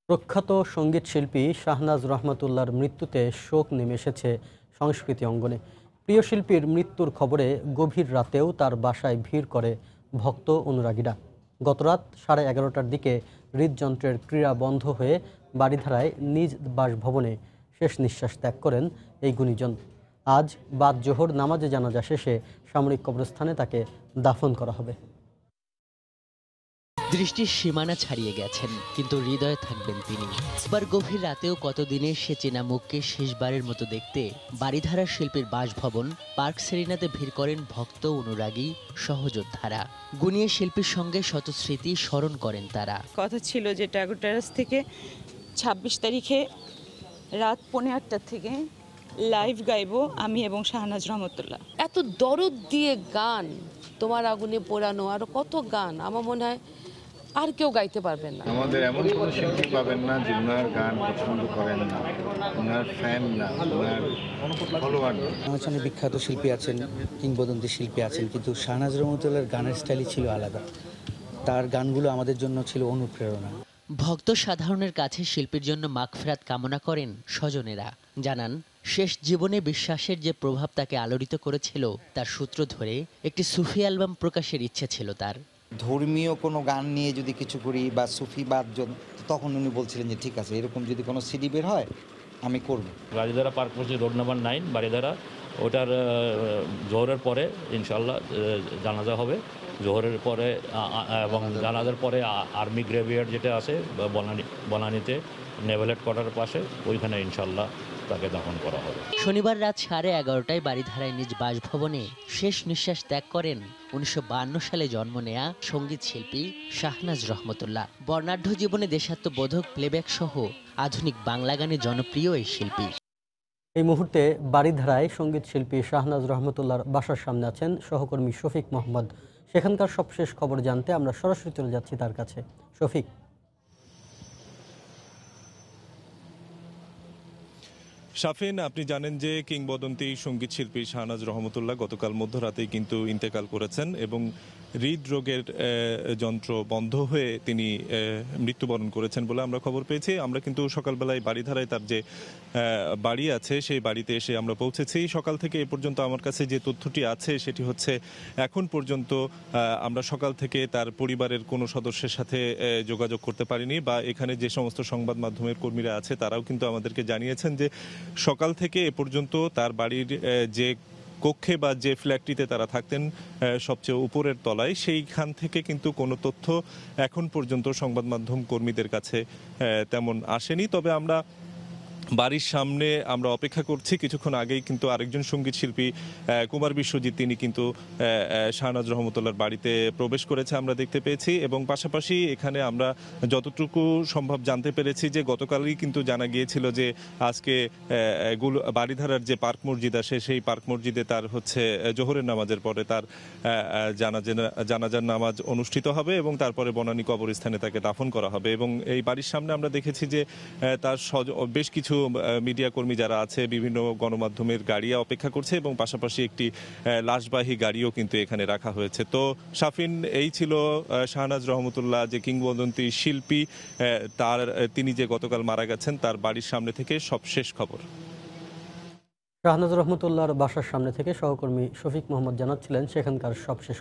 প্রখ্যাত সঙ্গীতশিল্পী শাহনাজ রহমাতুল্লাহর মৃত্যুতে শোক নেমে এসেছে সংস্কৃতি অঙ্গনে। প্রিয় শিল্পীর মৃত্যুর খবরে গভীর রাতেও তার বাসায় ভিড় করে ভক্ত অনুরাগীরা। গতরাত 11:30টার দিকে হৃদযন্ত্রের ক্রিয়া বন্ধ হয়ে বারিধারায় নিজ বাসভবনে শেষ নিঃশ্বাস ত্যাগ করেন এই গুণীজন। আজ বাদ জোহর নামাজে জানাজা শেষে সামরিক কবরস্থানে তাকে দাফন করা হবে। দৃষ্টির সীমানা ছাড়িয়ে গেছেন, কিন্তু হৃদয়ে থাকবেন তিনি। এবার গভীর রাতেও কতদিনে সে চেনা মুখকে শেষবারের মতো দেখতে বারিধারা শিল্পীর বাসভবন পার্ক সেরিনাতে ভিড় করেন ভক্ত, অনুরাগী, সহযোদ্ধারা। গুণীয় শিল্পীর সঙ্গে শত স্মৃতি স্মরণ করেন তারা। কথা ছিল যে ট্যাগোর টেরাস থেকে 26 তারিখে রাত 8:45 থেকে লাইভ গাইবো আমি এবং শাহনাজ রহমতুল্লাহ। এত দরদ দিয়ে গান, তোমার আগুনে পোড়ানো, আরো কত গান, আমার মনে হয় আর কেউ গাইতে পারবেন না। আমাদের এমন কোনো শিল্পী পাবেন না যে ওনার গান পছন্দ করেন না, ওনার ফ্যান না, ওনার ফলোয়ার না। আমার সঙ্গে বিখ্যাত শিল্পী আছেন, কিংবদন্তি শিল্পী আছেন, কিন্তু শাহনাজ রহমতুল্লাহর গানের স্টাইলই ছিল আলাদা। তার গানগুলো আমাদের জন্য ছিল অনুপ্রেরণা। ভক্ত সাধারণের কাছে শিল্পীর জন্য মাগফিরাত কামনা করেন স্বজনেরা। জানান, শেষ জীবনে বিশ্বাসের যে প্রভাব তাকে আলোড়িত করেছিল, তার সূত্র ধরে একটি সুফি অ্যালবাম প্রকাশের ইচ্ছে ছিল তার। ধর্মীয় কোনো গান নিয়ে যদি কিছু করি বা সুফিবাদ, তখন উনি বলছিলেন যে ঠিক আছে, এরকম যদি কোনো সিডি বের হয় আমি করব। বারিধারা পার্ক মসজিদ রোড নাম্বার 9 বারিধারা, ওটার জোহরের পরে ইনশাল্লাহ জানাজা হবে। জোহরের পরে এবং জানাজার পরে আর্মি গ্রেভিয়ার্ড যেটা আছে বনানীতে নেভাল হেডকোয়ার্টারের পাশে, ওইখানে ইনশাল্লাহ তাকে দাফন করা হবে। শনিবার রাত 11:30টায় বারিধারায় নিজ বাসভবনে শেষ নিঃশ্বাস ত্যাগ করেন 1952 সালে জন্ম নেয়া সঙ্গীত শিল্পী শাহনাজ রহমতুল্লাহ। বর্ণাঢ্য জীবনে দেশাত্মবোধক প্লেব্যাক সহ আধুনিক বাংলা গানে জনপ্রিয় এই শিল্পী। এই মুহূর্তে বারিধারায় সঙ্গীত শিল্পী শাহনাজ রহমতুল্লাহর বাসার সামনে আছেন সহকর্মী শফিক মোহাম্মদ। সেখানকার সবশেষ খবর জানতে আমরা সরাসরি চলে যাচ্ছি তার কাছে। শফিক। শাফিন, আপনি জানেন যে কিংবদন্তি সঙ্গীত শিল্পী শাহনাজ রহমতুল্লাহ গতকাল মধ্যরাতেই কিন্তু ইন্তেকাল করেছেন এবং হৃদরোগের যন্ত্র বন্ধ হয়ে তিনি মৃত্যুবরণ করেছেন বলে আমরা খবর পেয়েছি। আমরা কিন্তু সকালবেলায় বারিধারায় তার যে বাড়ি আছে সেই বাড়িতে এসে আমরা পৌঁছেছি। সকাল থেকে এ পর্যন্ত আমার কাছে যে তথ্যটি আছে সেটি হচ্ছে, এখন পর্যন্ত আমরা সকাল থেকে তার পরিবারের কোনো সদস্যের সাথে যোগাযোগ করতে পারিনি, বা এখানে যে সমস্ত সংবাদ মাধ্যমের কর্মীরা আছে তারাও কিন্তু আমাদেরকে জানিয়েছেন যে সকাল থেকে এ পর্যন্ত তার বাড়ির যে কক্ষে বা যে ফ্ল্যাটটিতে তারা থাকতেন সবচেয়ে উপরের তলায়, সেইখান থেকে কিন্তু কোনো তথ্য এখন পর্যন্ত সংবাদ মাধ্যম কর্মীদের কাছে তেমন আসেনি। তবে আমরা বাড়ির সামনে আমরা অপেক্ষা করছি। কিছুক্ষণ আগেই কিন্তু আরেকজন সঙ্গীত শিল্পী কুমার বিশ্বজিৎ, তিনি কিন্তু শাহনাজ রহমতুল্লাহর বাড়িতে প্রবেশ করেছে আমরা দেখতে পেয়েছি, এবং পাশাপাশি এখানে আমরা যতটুকু সম্ভব জানতে পেরেছি যে গতকালই কিন্তু জানা গিয়েছিল যে আজকে বারিধারার যে পার্ক মসজিদ আছে সেই পার্ক মসজিদে তার হচ্ছে জোহরের নামাজের পরে তার জানাজার নামাজ অনুষ্ঠিত হবে এবং তারপরে বনানী কবরস্থানে তাকে দাফন করা হবে। এবং এই বাড়ির সামনে আমরা দেখেছি যে তার বেশ কিছু মিডিয়া কর্মী যারা আছে, বিভিন্ন গণমাধ্যমের গাড়ি অপেক্ষা করছে, এবং পাশাপাশি একটি লাশবাহী গাড়িও কিন্তু এখানে রাখা হয়েছে। তো শাফিন, এই ছিল শাহনাজ রহমতুল্লাহ যে কিংবদন্তি শিল্পী, তিনি যে গতকাল মারা গেছেন তার বাড়ির সামনে থেকে সবশেষ খবর। শাহনাজ রহমতুল্লাহর বাসার সামনে থেকে সহকর্মী শফিক মোহাম্মদ জানাচ্ছিলেন সেখানকার সবশেষ